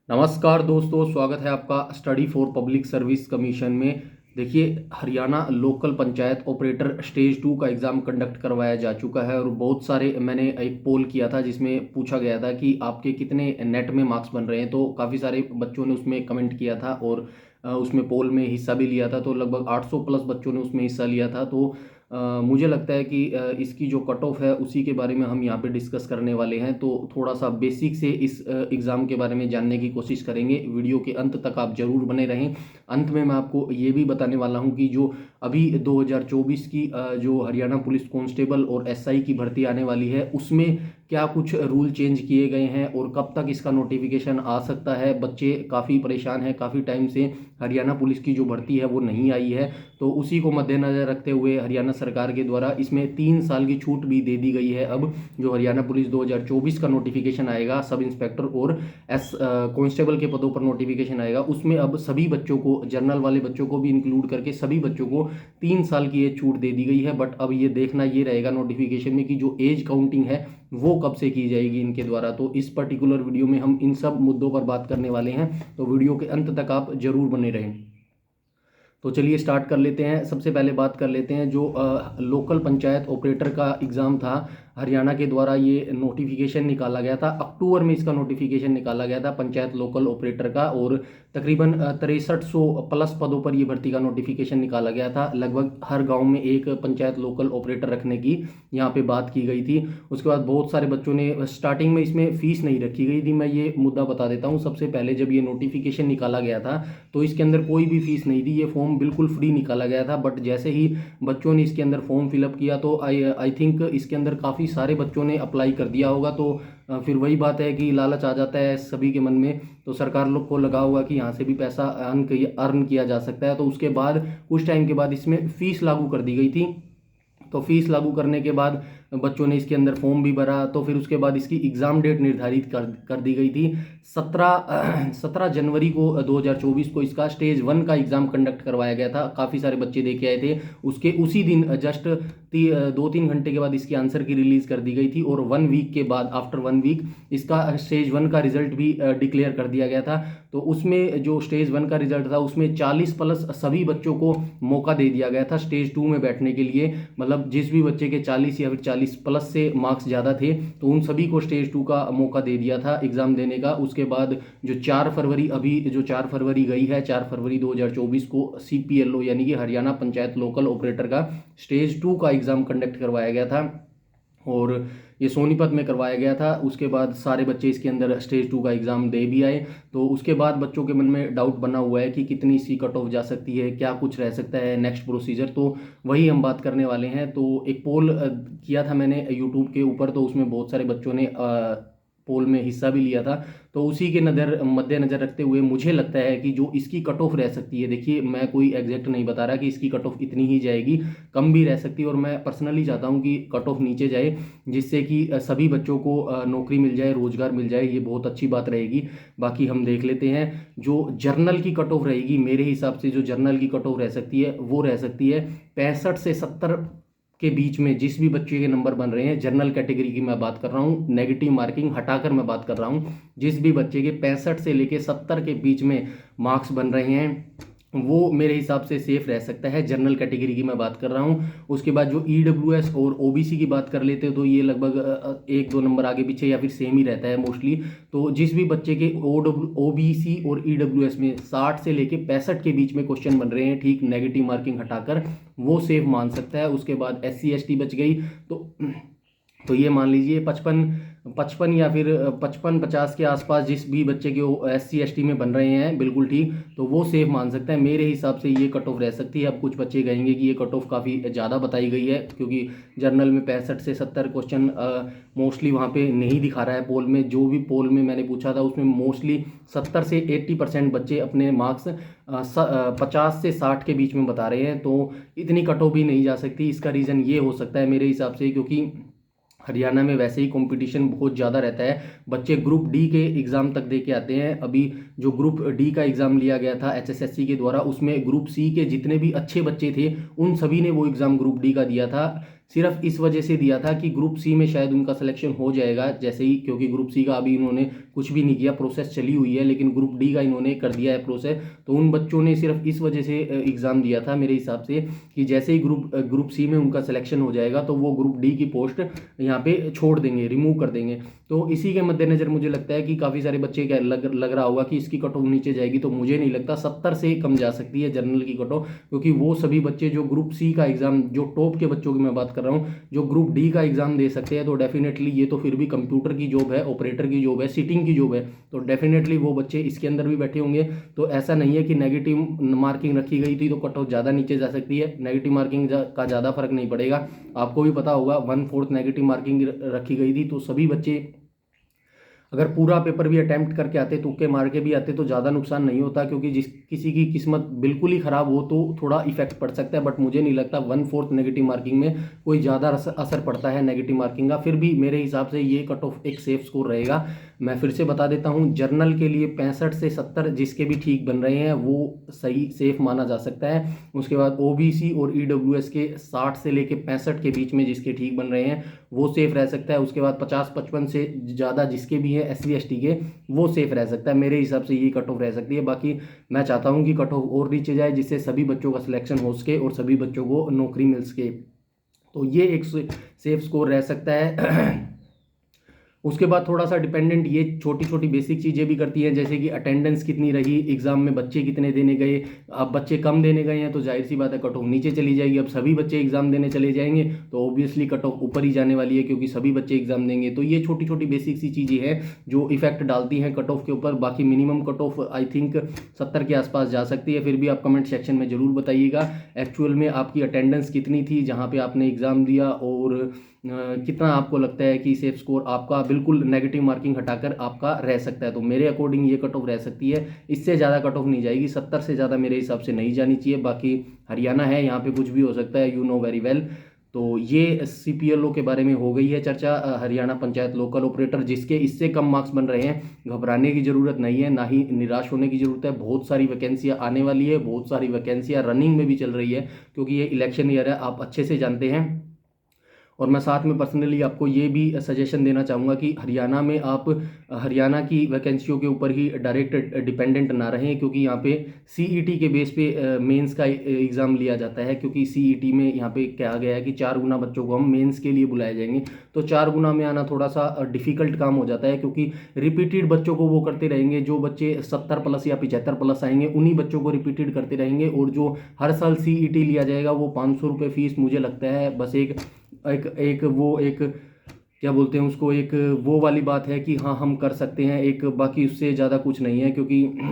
नमस्कार दोस्तों, स्वागत है आपका study for public service commission में। देखिए, Haryana local panchayat operator stage 2 का एग्ज़ाम कंडक्ट करवाया जा चुका है और बहुत सारे मैंने एक पोल किया था जिसमें पूछा गया था कि आपके कितने नेट में मार्क्स बन रहे हैं। तो काफ़ी सारे बच्चों ने उसमें कमेंट किया था और उसमें पोल में हिस्सा भी लिया था। तो लगभग 800 प्लस बच्चों ने उसमें हिस्सा लिया था। तो मुझे लगता है कि इसकी जो कट ऑफ है उसी के बारे में हम यहाँ पे डिस्कस करने वाले हैं। तो थोड़ा सा बेसिक से इस एग्ज़ाम के बारे में जानने की कोशिश करेंगे। वीडियो के अंत तक आप जरूर बने रहें। अंत में मैं आपको ये भी बताने वाला हूँ कि जो अभी 2024 की जो हरियाणा पुलिस कांस्टेबल और एसआई की भर्ती आने वाली है उसमें क्या कुछ रूल चेंज किए गए हैं और कब तक इसका नोटिफिकेशन आ सकता है। बच्चे काफ़ी परेशान हैं, काफ़ी टाइम से हरियाणा पुलिस की जो भर्ती है वो नहीं आई है। तो उसी को मद्देनज़र रखते हुए हरियाणा सरकार के द्वारा इसमें 3 साल की छूट भी दे दी गई है। अब जो हरियाणा पुलिस 2024 का नोटिफिकेशन आएगा, सब इंस्पेक्टर और कांस्टेबल के पदों पर नोटिफिकेशन आएगा, उसमें अब सभी बच्चों को, जर्नल वाले बच्चों को भी इंक्लूड करके सभी बच्चों को 3 साल की ये छूट दे दी गई है। बट अब ये देखना ये रहेगा नोटिफिकेशन में कि जो एज काउंटिंग है वो कब से की जाएगी इनके द्वारा। तो इस पर्टिकुलर वीडियो में हम इन सब मुद्दों पर बात करने वाले हैं, तो वीडियो के अंत तक आप जरूर बने रहें। तो चलिए स्टार्ट कर लेते हैं। सबसे पहले बात कर लेते हैं जो लोकल पंचायत ऑपरेटर का एग्ज़ाम था, हरियाणा के द्वारा ये नोटिफिकेशन निकाला गया था। अक्टूबर में इसका नोटिफिकेशन निकाला गया था पंचायत लोकल ऑपरेटर का, और तकरीबन 6300 प्लस पदों पर ये भर्ती का नोटिफिकेशन निकाला गया था। लगभग हर गांव में एक पंचायत लोकल ऑपरेटर रखने की यहाँ पे बात की गई थी। उसके बाद बहुत सारे बच्चों ने, स्टार्टिंग में इसमें फ़ीस नहीं रखी गई थी। मैं ये मुद्दा बता देता हूँ। सबसे पहले जब ये नोटिफिकेशन निकाला गया था तो इसके अंदर कोई भी फीस नहीं थी, ये फॉर्म बिल्कुल फ्री निकाला गया था। बट जैसे ही बच्चों ने इसके अंदर फॉर्म फिलअप किया तो आई थिंक इसके अंदर काफ़ी सारे बच्चों ने अप्लाई कर दिया होगा। तो फिर वही बात है कि लालच आ जाता है सभी के मन में। तो सरकार लोग को लगा हुआ कि यहाँ से भी पैसा अर्न किया जा सकता है। तो उसके बाद कुछ टाइम के बाद इसमें फ़ीस लागू कर दी गई थी। तो फीस लागू करने के बाद बच्चों ने इसके अंदर फॉर्म भी भरा। तो फिर उसके बाद इसकी एग्ज़ाम डेट निर्धारित कर दी गई थी। 17 जनवरी को 2024 को इसका स्टेज 1 का एग्ज़ाम कंडक्ट करवाया गया था। काफ़ी सारे बच्चे दे के आए थे। उसके उसी दिन जस्ट 2-3 घंटे के बाद इसकी आंसर की रिलीज़ कर दी गई थी, और 1 वीक के बाद, आफ्टर 1 वीक, इसका स्टेज 1 का रिजल्ट भी डिक्लेयर कर दिया गया था। तो उसमें जो स्टेज 1 का रिजल्ट था उसमें 40 प्लस सभी बच्चों को मौका दे दिया गया था स्टेज 2 में बैठने के लिए। मतलब जिस भी बच्चे के 40 या फिर 40 प्लस से मार्क्स ज़्यादा थे तो उन सभी को स्टेज 2 का मौका दे दिया था एग्ज़ाम देने का। उसके बाद जो 4 फरवरी, अभी जो 4 फरवरी गई है, 4 फरवरी 2024 को CPLO यानी कि हरियाणा पंचायत लोकल ऑपरेटर का स्टेज 2 का एग्ज़ाम कंडक्ट करवाया गया था, और ये सोनीपत में करवाया गया था। उसके बाद सारे बच्चे इसके अंदर स्टेज 2 का एग्ज़ाम दे भी आए। तो उसके बाद बच्चों के मन में डाउट बना हुआ है कि कितनी इसकी कट ऑफ जा सकती है, क्या कुछ रह सकता है नेक्स्ट प्रोसीजर। तो वही हम बात करने वाले हैं। तो एक पोल किया था मैंने यूट्यूब के ऊपर, तो उसमें बहुत सारे बच्चों ने पोल में हिस्सा भी लिया था। तो उसी के मद्देनज़र रखते हुए मुझे लगता है कि जो इसकी कट ऑफ रह सकती है, देखिए मैं कोई एग्जैक्ट नहीं बता रहा कि इसकी कट ऑफ इतनी ही जाएगी, कम भी रह सकती है। और मैं पर्सनली चाहता हूँ कि कट ऑफ नीचे जाए, जिससे कि सभी बच्चों को नौकरी मिल जाए, रोजगार मिल जाए। ये बहुत अच्छी बात रहेगी। बाकी हम देख लेते हैं जो जर्नल की कट ऑफ रहेगी। मेरे हिसाब से जो जर्नल की कट ऑफ रह सकती है वो रह सकती है 65 से 70 के बीच में। जिस भी बच्चे के नंबर बन रहे हैं, जनरल कैटेगरी की मैं बात कर रहा हूँ, नेगेटिव मार्किंग हटाकर मैं बात कर रहा हूँ, जिस भी बच्चे के 65 से लेके 70 के बीच में मार्क्स बन रहे हैं वो मेरे हिसाब से सेफ रह सकता है। जनरल कैटेगरी की मैं बात कर रहा हूँ। उसके बाद जो EWS और OBC की बात कर लेते हैं तो ये लगभग 1-2 नंबर आगे पीछे या फिर सेम ही रहता है मोस्टली। तो जिस भी बच्चे के OBC और EWS में 60 से लेके 65 के बीच में क्वेश्चन बन रहे हैं, ठीक नेगेटिव मार्किंग हटाकर, वो सेफ मान सकता है। उसके बाद SC ST बच गई तो ये मान लीजिए 55 या फिर 55-50 के आसपास जिस भी बच्चे के SC ST में बन रहे हैं, बिल्कुल ठीक, तो वो सेफ मान सकता है। मेरे हिसाब से ये कट ऑफ रह सकती है। अब कुछ बच्चे कहेंगे कि ये कट ऑफ काफ़ी ज़्यादा बताई गई है, क्योंकि जर्नल में 65 से 70 क्वेश्चन मोस्टली वहाँ पे नहीं दिखा रहा है पोल में। जो भी पोल में मैंने पूछा था उसमें मोस्टली 70 से 80% बच्चे अपने मार्क्स 50 से 60 के बीच में बता रहे हैं। तो इतनी कट ऑफ भी नहीं जा सकती। इसका रीज़न ये हो सकता है मेरे हिसाब से, क्योंकि हरियाणा में वैसे ही कंपटीशन बहुत ज़्यादा रहता है। बच्चे ग्रुप डी के एग्ज़ाम तक दे के आते हैं। अभी जो ग्रुप डी का एग्ज़ाम लिया गया था HSSC के द्वारा, उसमें ग्रुप सी के जितने भी अच्छे बच्चे थे उन सभी ने वो एग्ज़ाम ग्रुप डी का दिया था। सिर्फ इस वजह से दिया था कि ग्रुप सी में शायद उनका सिलेक्शन हो जाएगा जैसे ही, क्योंकि ग्रुप सी का अभी इन्होंने कुछ भी नहीं किया, प्रोसेस चली हुई है, लेकिन ग्रुप डी का इन्होंने कर दिया है प्रोसेस। तो उन बच्चों ने सिर्फ इस वजह से एग्ज़ाम दिया था मेरे हिसाब से कि जैसे ही ग्रुप सी में उनका सिलेक्शन हो जाएगा तो वो ग्रुप डी की पोस्ट यहाँ पे छोड़ देंगे, रिमूव कर देंगे। तो इसी के मद्देनज़र मुझे लगता है कि काफ़ी सारे बच्चे क्या लग रहा होगा कि इसकी कट ऑफ नीचे जाएगी, तो मुझे नहीं लगता, 70 से कम जा सकती है जनरल की कट ऑफ, क्योंकि वो सभी बच्चे जो ग्रुप सी का एग्ज़ाम, जो टॉप के बच्चों की मैं बात कर रहा हूँ, जो ग्रुप डी का एग्ज़ाम दे सकते हैं, तो डेफिनेटली ये तो फिर भी कंप्यूटर की जॉब है, ऑपरेटर की जॉब है, सीटिंग की जॉब है, तो डेफिनेटली वो बच्चे इसके अंदर भी बैठे होंगे। तो ऐसा नहीं है कि नेगेटिव मार्किंग रखी गई थी तो कट ऑफ ज़्यादा नीचे जा सकती है, नेगेटिव मार्किंग का ज़्यादा फर्क नहीं पड़ेगा। आपको भी पता होगा 1/4 नेगेटिव मार्किंग रखी गई थी, तो सभी बच्चे अगर पूरा पेपर भी अटैम्प्ट करके आते, तुक्के मार के भी आते, तो ज़्यादा नुकसान नहीं होता, क्योंकि जिस किसी की किस्मत बिल्कुल ही ख़राब हो तो थोड़ा इफेक्ट पड़ सकता है, बट मुझे नहीं लगता 1/4 नेगेटिव मार्किंग में कोई ज़्यादा असर पड़ता है नेगेटिव मार्किंग का। फिर भी मेरे हिसाब से ये कट ऑफ एक सेफ स्कोर रहेगा। मैं फिर से बता देता हूँ, जर्नल के लिए 65 से 70 जिसके भी ठीक बन रहे हैं वो सही सेफ माना जा सकता है। उसके बाद ओबीसी और ईडब्ल्यूएस के 60 से लेके 65 के बीच में जिसके ठीक बन रहे हैं वो सेफ रह सकता है। उसके बाद 50-55 से ज़्यादा जिसके भी है एससी एसटी के, वो सेफ रह सकता है। मेरे हिसाब से ये कट ऑफ रह सकती है। बाकी मैं चाहता हूँ कि कट ऑफ और नीचे जाए, जिससे सभी बच्चों का सिलेक्शन हो सके और सभी बच्चों को नौकरी मिल सके। तो ये एक सेफ स्कोर रह सकता है। उसके बाद थोड़ा सा डिपेंडेंट ये छोटी छोटी बेसिक चीज़ें भी करती हैं, जैसे कि अटेंडेंस कितनी रही एग्ज़ाम में, बच्चे कितने देने गए। अब बच्चे कम देने गए हैं तो जाहिर सी बात है कट ऑफ नीचे चली जाएगी। अब सभी बच्चे एग्ज़ाम देने चले जाएंगे तो ऑब्वियसली कट ऑफ ऊपर ही जाने वाली है, क्योंकि सभी बच्चे एग्ज़ाम देंगे। तो ये छोटी छोटी बेसिक सी चीज़ें हैं जो इफेक्ट डालती हैं कट ऑफ के ऊपर। बाकी minimum cut off I think 70 के आसपास जा सकती है। फिर भी आप कमेंट सेक्शन में ज़रूर बताइएगा एक्चुअल में आपकी अटेंडेंस कितनी थी जहाँ पर आपने एग्ज़ाम दिया, और कितना आपको लगता है कि सेफ स्कोर आपका बिल्कुल नेगेटिव मार्किंग हटाकर आपका रह सकता है। तो मेरे अकॉर्डिंग ये कट ऑफ रह सकती है, इससे ज़्यादा कट ऑफ नहीं जाएगी, 70 से ज़्यादा मेरे हिसाब से नहीं जानी चाहिए। बाकी हरियाणा है, यहाँ पे कुछ भी हो सकता है, यू नो वेरी वेल। तो ये CPLO के बारे में हो गई है चर्चा, हरियाणा पंचायत लोकल ऑपरेटर, जिसके इससे कम मार्क्स बन रहे हैं। घबराने की ज़रूरत नहीं है, ना ही निराश होने की ज़रूरत है। बहुत सारी वैकेंसियाँ आने वाली है, बहुत सारी वैकेंसियाँ रनिंग में भी चल रही है, क्योंकि ये इलेक्शन ईयर है, आप अच्छे से जानते हैं। और मैं साथ में पर्सनली आपको ये भी सजेशन देना चाहूँगा कि हरियाणा में आप हरियाणा की वैकेंसियों के ऊपर ही डायरेक्ट डिपेंडेंट ना रहें, क्योंकि यहाँ पे CET के बेस पे मेंस का एग्ज़ाम लिया जाता है। क्योंकि CET में यहाँ पे कहा गया है कि 4 गुना बच्चों को हम मेंस के लिए बुलाए जाएंगे, तो 4 गुना में आना थोड़ा सा डिफ़िकल्ट काम हो जाता है, क्योंकि रिपीटेड बच्चों को वो करते रहेंगे। जो बच्चे 70 प्लस या 75 प्लस आएंगे उन्हीं बच्चों को रिपीटेड करते रहेंगे, और जो हर साल CET लिया जाएगा वो 500 रुपये फ़ीस मुझे लगता है बस एक क्या बोलते हैं उसको, एक वो वाली बात है कि हाँ हम कर सकते हैं एक, बाकी उससे ज़्यादा कुछ नहीं है। क्योंकि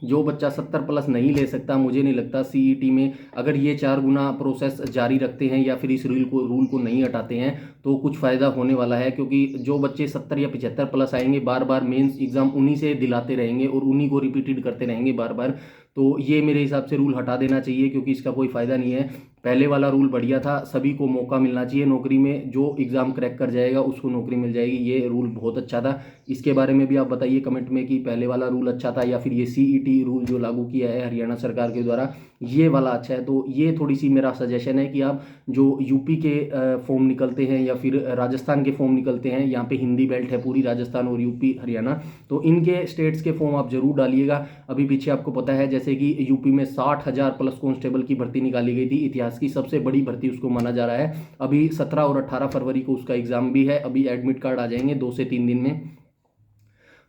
जो बच्चा 70 प्लस नहीं ले सकता, मुझे नहीं लगता CET में अगर ये 4 गुना प्रोसेस जारी रखते हैं या फिर इस रूल को नहीं हटाते हैं तो कुछ फ़ायदा होने वाला है। क्योंकि जो बच्चे 70 या 75 प्लस आएंगे बार बार मेंस एग्ज़ाम उन्हीं से दिलाते रहेंगे और उन्हीं को रिपीटेड करते रहेंगे बार बार। तो ये मेरे हिसाब से रूल हटा देना चाहिए, क्योंकि इसका कोई फ़ायदा नहीं है। पहले वाला रूल बढ़िया था, सभी को मौका मिलना चाहिए नौकरी में, जो एग्ज़ाम क्रैक कर जाएगा उसको नौकरी मिल जाएगी। ये रूल बहुत अच्छा था। इसके बारे में भी आप बताइए कमेंट में कि पहले वाला रूल अच्छा था या फिर ये CET रूल जो लागू किया है हरियाणा सरकार के द्वारा ये वाला अच्छा है। तो ये थोड़ी सी मेरा सजेशन है कि आप जो यूपी के फॉर्म निकलते हैं या फिर राजस्थान के फॉर्म निकलते हैं, यहाँ पे हिंदी बेल्ट है पूरी राजस्थान और यूपी हरियाणा, तो इनके स्टेट्स के फॉर्म आप जरूर डालिएगा। अभी पीछे आपको पता है जैसे कि यूपी में 60,000 प्लस कांस्टेबल की भर्ती निकाली गई थी, इतिहास की सबसे बड़ी भर्ती उसको माना जा रहा है। अभी 17 और 18 फरवरी को उसका एग्जाम भी है, अभी एडमिट कार्ड आ जाएंगे 2 से 3 दिन में।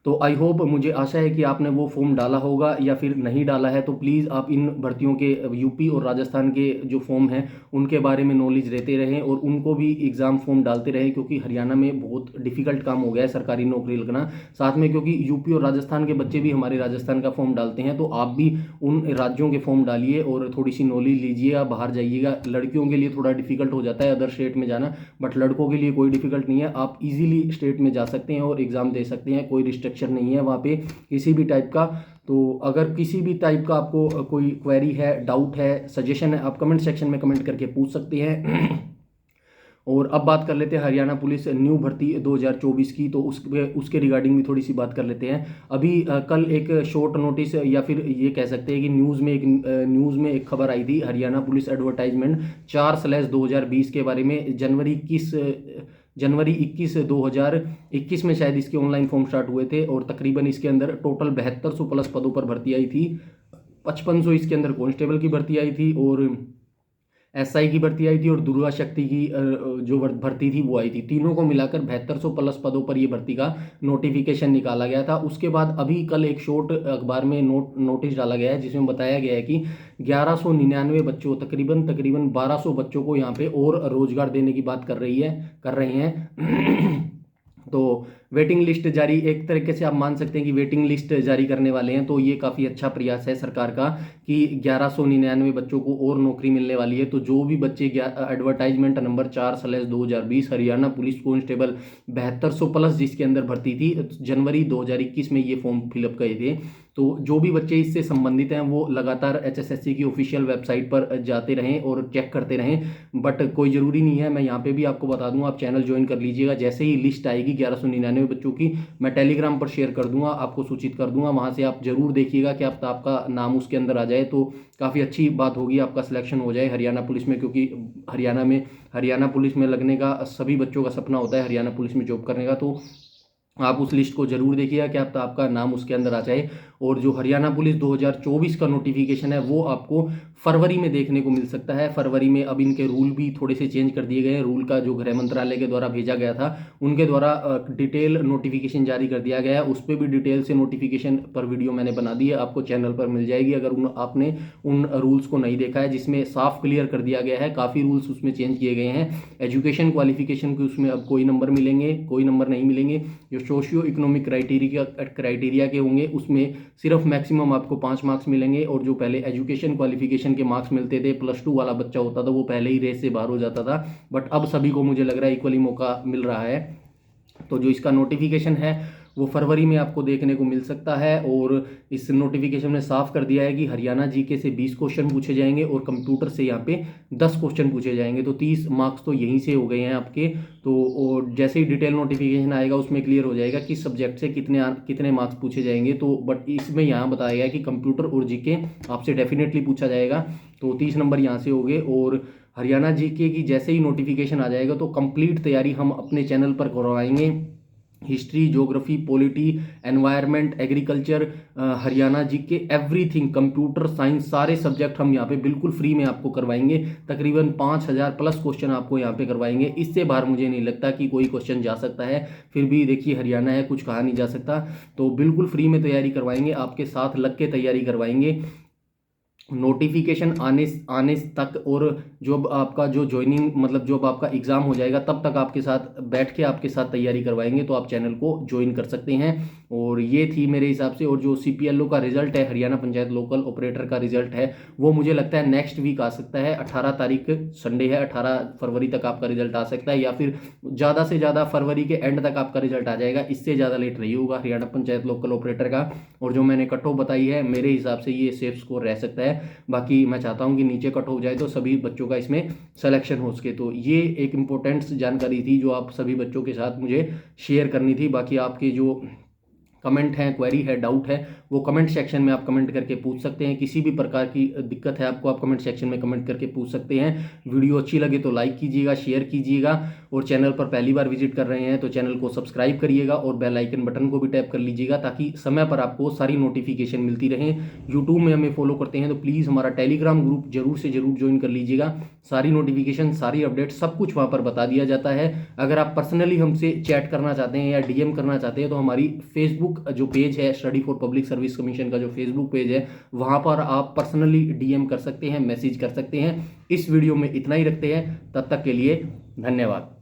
तो आई होप, मुझे आशा है कि आपने वो फॉर्म डाला होगा, या फिर नहीं डाला है तो प्लीज़ आप इन भर्तियों के यूपी और राजस्थान के जो फॉर्म हैं उनके बारे में नॉलेज देते रहें और उनको भी एग्ज़ाम फॉर्म डालते रहें, क्योंकि हरियाणा में बहुत डिफिकल्ट काम हो गया है सरकारी नौकरी लगना। साथ में क्योंकि यूपी और राजस्थान के बच्चे भी हमारे राजस्थान का फॉर्म डालते हैं, तो आप भी उन राज्यों के फॉर्म डालिए और थोड़ी सी नॉलेज लीजिए। आप बाहर जाइएगा, लड़कियों के लिए थोड़ा डिफिकल्ट हो जाता है अदर स्टेट में जाना, बट लड़कों के लिए कोई डिफिकल्ट नहीं है। आप इजीली स्टेट में जा सकते हैं और एग्ज़ाम दे सकते हैं, कोई रिस्ट्रिक्शन नहीं है वहाँ पे किसी भी टाइप का। तो अगर किसी भी टाइप का आपको कोई क्वेरी है, डाउट है, सजेशन है, आप कमेंट सेक्शन में कमेंट करके पूछ सकते हैं। और अब बात कर लेते हैं हरियाणा पुलिस न्यू भर्ती 2024 की, तो उसके रिगार्डिंग भी थोड़ी सी बात कर लेते हैं। अभी कल एक शॉर्ट नोटिस या फिर ये कह सकते हैं कि न्यूज़ में एक खबर आई थी, हरियाणा पुलिस एडवर्टाइजमेंट 4/2020 के बारे में। जनवरी 21 2021 में शायद इसके ऑनलाइन फॉर्म स्टार्ट हुए थे, और तकरीबन इसके अंदर टोटल 7200 प्लस पदों पर भर्ती आई थी। 5500 इसके अंदर कांस्टेबल की भर्ती आई थी, और एसआई की भर्ती आई थी, और दुर्गा शक्ति की जो भर्ती थी वो आई थी। तीनों को मिलाकर 7200 प्लस पदों पर ये भर्ती का नोटिफिकेशन निकाला गया था। उसके बाद अभी कल एक शॉर्ट अखबार में नोटिस डाला गया है, जिसमें बताया गया है कि 1199 बच्चों, तकरीबन 1200 बच्चों को यहाँ पे और रोजगार देने की बात कर रहे हैं। तो वेटिंग लिस्ट जारी, एक तरीके से आप मान सकते हैं कि वेटिंग लिस्ट जारी करने वाले हैं। तो ये काफ़ी अच्छा प्रयास है सरकार का कि 1199 बच्चों को और नौकरी मिलने वाली है। तो जो भी बच्चे advertisement number 4/2020 Haryana police constable 7200 plus जिसके अंदर भर्ती थी, जनवरी 2021 में ये फॉर्म फिलअप किए थे। तो जो भी बच्चे इससे संबंधित हैं वो लगातार HSSC की ऑफिशियल वेबसाइट पर जाते रहें और चेक करते रहें। बट कोई ज़रूरी नहीं है, मैं यहाँ पे भी आपको बता दूँ, आप चैनल ज्वाइन कर लीजिएगा। जैसे ही लिस्ट आएगी 1199 बच्चों की, मैं टेलीग्राम पर शेयर कर दूंगा, आपको सूचित कर दूंगा। वहाँ से आप जरूर देखिएगा कि आपका नाम उसके अंदर आ जाए, तो काफ़ी अच्छी बात होगी, आपका सिलेक्शन हो जाए हरियाणा पुलिस में। क्योंकि हरियाणा पुलिस में लगने का सभी बच्चों का सपना होता है, हरियाणा पुलिस में जॉब करने का। तो आप उस लिस्ट को जरूर देखिएगा कि आपका नाम उसके अंदर आ जाए। और जो हरियाणा पुलिस 2024 का नोटिफिकेशन है वो आपको फरवरी में देखने को मिल सकता है। फरवरी में अब इनके रूल भी थोड़े से चेंज कर दिए गए हैं। रूल का जो गृह मंत्रालय के द्वारा भेजा गया था, उनके द्वारा डिटेल नोटिफिकेशन जारी कर दिया गया है। उस पर भी डिटेल से नोटिफिकेशन पर वीडियो मैंने बना दी है, आपको चैनल पर मिल जाएगी अगर आपने उन रूल्स को नहीं देखा है, जिसमें साफ क्लियर कर दिया गया है। काफ़ी रूल्स उसमें चेंज किए गए हैं। एजुकेशन क्वालिफिकेशन के उसमें अब कोई नंबर नहीं मिलेंगे। जो सोशियो इकोनॉमिक क्राइटेरिया के होंगे उसमें सिर्फ मैक्सिमम आपको 5 मार्क्स मिलेंगे। और जो पहले एजुकेशन क्वालिफिकेशन के मार्क्स मिलते थे, +2 वाला बच्चा होता था वो पहले ही रेस से बाहर हो जाता था। बट अब सभी को मुझे लग रहा है इक्वली मौका मिल रहा है। तो जो इसका नोटिफिकेशन है वो फरवरी में आपको देखने को मिल सकता है। और इस नोटिफिकेशन में साफ कर दिया है कि हरियाणा जीके से 20 क्वेश्चन पूछे जाएंगे और कंप्यूटर से यहाँ पे 10 क्वेश्चन पूछे जाएंगे। तो 30 मार्क्स तो यहीं से हो गए हैं आपके। तो और जैसे ही डिटेल नोटिफिकेशन आएगा उसमें क्लियर हो जाएगा कि सब्जेक्ट से कितने मार्क्स पूछे जाएंगे। तो बट इसमें यहाँ बताया गया है कि कंप्यूटर और जीके आपसे डेफिनेटली पूछा जाएगा। तो 30 नंबर यहाँ से हो गए। और हरियाणा जीके की जैसे ही नोटिफिकेशन आ जाएगा तो कंप्लीट तैयारी हम अपने चैनल पर करवाएंगे। History, geography, polity, environment, agriculture, Haryana GK, everything, computer science, सारे सब्जेक्ट हम यहाँ पे बिल्कुल फ्री में आपको करवाएंगे। तकरीबन 5000 प्लस क्वेश्चन आपको यहाँ पे करवाएंगे। इससे बाहर मुझे नहीं लगता कि कोई क्वेश्चन जा सकता है। फिर भी देखिए हरियाणा है, कुछ कहा नहीं जा सकता। तो बिल्कुल फ्री में तैयारी करवाएंगे, आपके साथ लग के तैयारी करवाएंगे। नोटिफिकेशन आने तक और जब आपका जो ज्वाइनिंग मतलब जब आपका एग्ज़ाम हो जाएगा तब तक आपके साथ बैठ के आपके साथ तैयारी करवाएंगे। तो आप चैनल को ज्वाइन कर सकते हैं। और ये थी मेरे हिसाब से। और जो CPLO का रिजल्ट है, हरियाणा पंचायत लोकल ऑपरेटर का रिजल्ट है, वो मुझे लगता है नेक्स्ट वीक आ सकता है। 18 तारीख संडे है, 18 फरवरी तक आपका रिजल्ट आ सकता है, या फिर ज़्यादा से ज़्यादा फरवरी के एंड तक आपका रिजल्ट आ जाएगा। इससे ज़्यादा लेट नहीं होगा हरियाणा पंचायत लोकल ऑपरेटर का। और जो मैंने कट ऑफ बताई है मेरे हिसाब से ये सेफ स्कोर रह सकता है। बाकी मैं चाहता हूं कि नीचे कट हो जाए तो सभी बच्चों का इसमें सिलेक्शन हो सके। तो ये एक इंपॉर्टेंट जानकारी थी जो आप सभी बच्चों के साथ मुझे शेयर करनी थी। बाकी आपके जो कमेंट है, क्वेरी है, डाउट है, वो कमेंट सेक्शन में आप कमेंट करके पूछ सकते हैं। किसी भी प्रकार की दिक्कत है आपको, आप कमेंट सेक्शन में कमेंट करके पूछ सकते हैं। वीडियो अच्छी लगे तो लाइक कीजिएगा, शेयर कीजिएगा। और चैनल पर पहली बार विजिट कर रहे हैं तो चैनल को सब्सक्राइब करिएगा और बेल आइकन बटन को भी टैप कर लीजिएगा, ताकि समय पर आपको सारी नोटिफिकेशन मिलती रहे। यूट्यूब में हमें फॉलो करते हैं तो प्लीज़ हमारा टेलीग्राम ग्रुप जरूर से जरूर ज्वाइन कर लीजिएगा। सारी नोटिफिकेशन, सारी अपडेट, सब कुछ वहाँ पर बता दिया जाता है। अगर आप पर्सनली हमसे चैट करना चाहते हैं या DM करना चाहते हैं तो हमारी फेसबुक जो पेज है, study for public service commission का जो फेसबुक पेज है, वहाँ पर आप पर्सनली DM कर सकते हैं, मैसेज कर सकते हैं। इस वीडियो में इतना ही रखते हैं, तब तक के लिए धन्यवाद।